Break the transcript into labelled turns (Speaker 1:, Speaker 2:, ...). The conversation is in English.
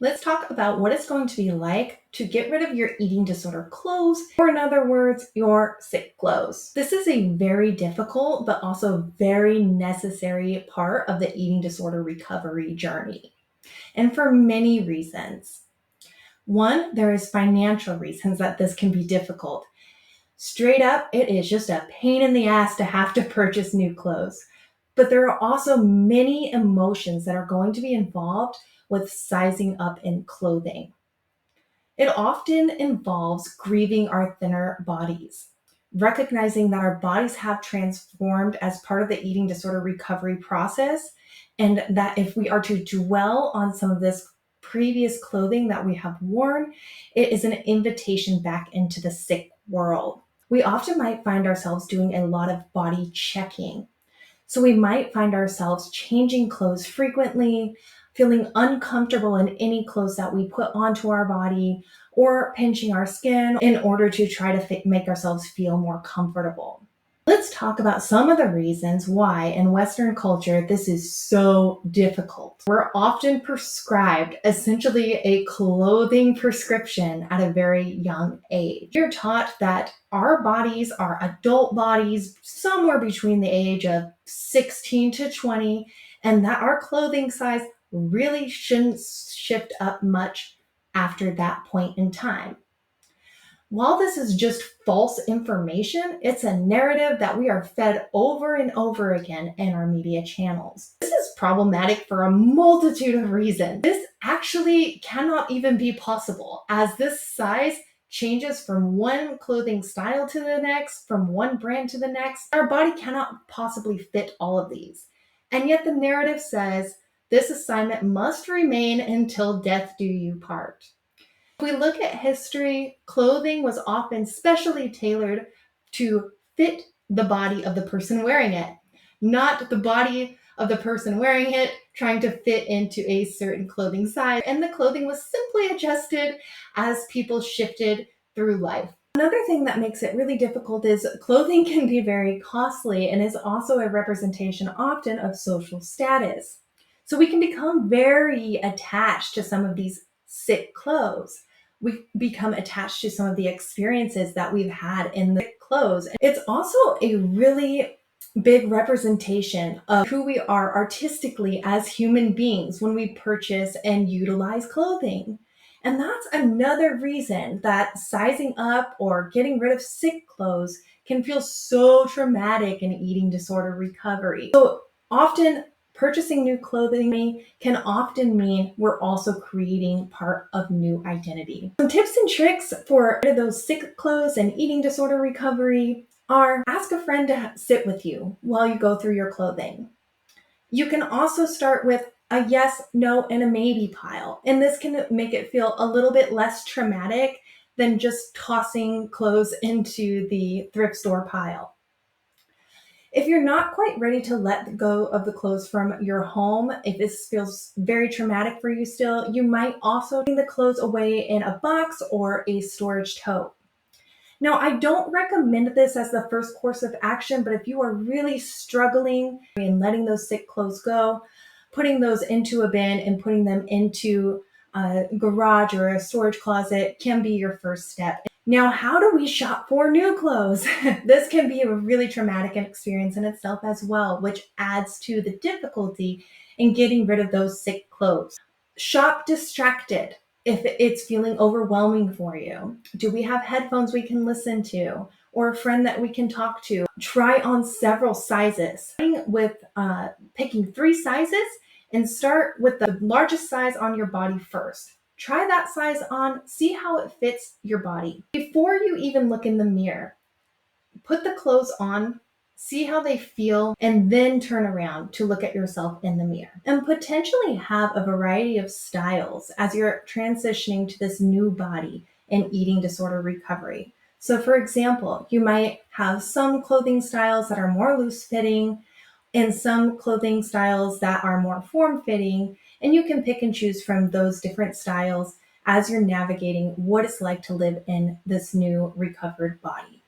Speaker 1: Let's talk about what it's going to be like to get rid of your eating disorder clothes, or in other words, your sick clothes. This is a very difficult but also very necessary part of the eating disorder recovery journey, and for many reasons. One, there is financial reasons that this can be difficult. Straight up, it is just a pain in the ass to have to purchase new clothes. But there are also many emotions that are going to be involved with sizing up in clothing. It often involves grieving our thinner bodies, recognizing that our bodies have transformed as part of the eating disorder recovery process, and that if we are to dwell on some of this previous clothing that we have worn, it is an invitation back into the sick world. We often might find ourselves doing a lot of body checking. So we might find ourselves changing clothes frequently, feeling uncomfortable in any clothes that we put onto our body, or pinching our skin in order to try to make ourselves feel more comfortable. Let's talk about some of the reasons why in Western culture this is so difficult. We're often prescribed essentially a clothing prescription at a very young age. We're taught that our bodies are adult bodies somewhere between the age of 16 to 20, and that our clothing size really shouldn't shift up much after that point in time. While this is just false information, it's a narrative that we are fed over and over again in our media channels. This is problematic for a multitude of reasons. This actually cannot even be possible, as this size changes from one clothing style to the next, from one brand to the next. Our body cannot possibly fit all of these. And yet the narrative says this assignment must remain until death do you part. If we look at history, clothing was often specially tailored to fit the body of the person wearing it, not the body of the person wearing it trying to fit into a certain clothing size. And the clothing was simply adjusted as people shifted through life. Another thing that makes it really difficult is clothing can be very costly and is also a representation often of social status. So we can become very attached to some of these sick clothes. We become attached to some of the experiences that we've had in the clothes. It's also a really big representation of who we are artistically as human beings when we purchase and utilize clothing. And that's another reason that sizing up or getting rid of sick clothes can feel so traumatic in eating disorder recovery. So often purchasing new clothing can often mean we're also creating part of new identity. Some tips and tricks for those sick clothes and eating disorder recovery are: ask a friend to sit with you while you go through your clothing. You can also start with a yes, no, and a maybe pile. And this can make it feel a little bit less traumatic than just tossing clothes into the thrift store pile. If you're not quite ready to let go of the clothes from your home, if this feels very traumatic for you still, you might also put the clothes away in a box or a storage tote. Now, I don't recommend this as the first course of action, but if you are really struggling in letting those sick clothes go, putting those into a bin and putting them into a garage or a storage closet can be your first step. Now, how do we shop for new clothes? This can be a really traumatic experience in itself as well, which adds to the difficulty in getting rid of those sick clothes. Shop distracted if it's feeling overwhelming for you. Do we have headphones we can listen to, or a friend that we can talk to? Try on several sizes. Starting with picking 3 sizes, and start with the largest size on your body first. Try that size on, see how it fits your body. Before you even look in the mirror, put the clothes on, see how they feel, and then turn around to look at yourself in the mirror. And potentially have a variety of styles as you're transitioning to this new body in eating disorder recovery. So for example, you might have some clothing styles that are more loose fitting and some clothing styles that are more form fitting, and you can pick and choose from those different styles as you're navigating what it's like to live in this new recovered body.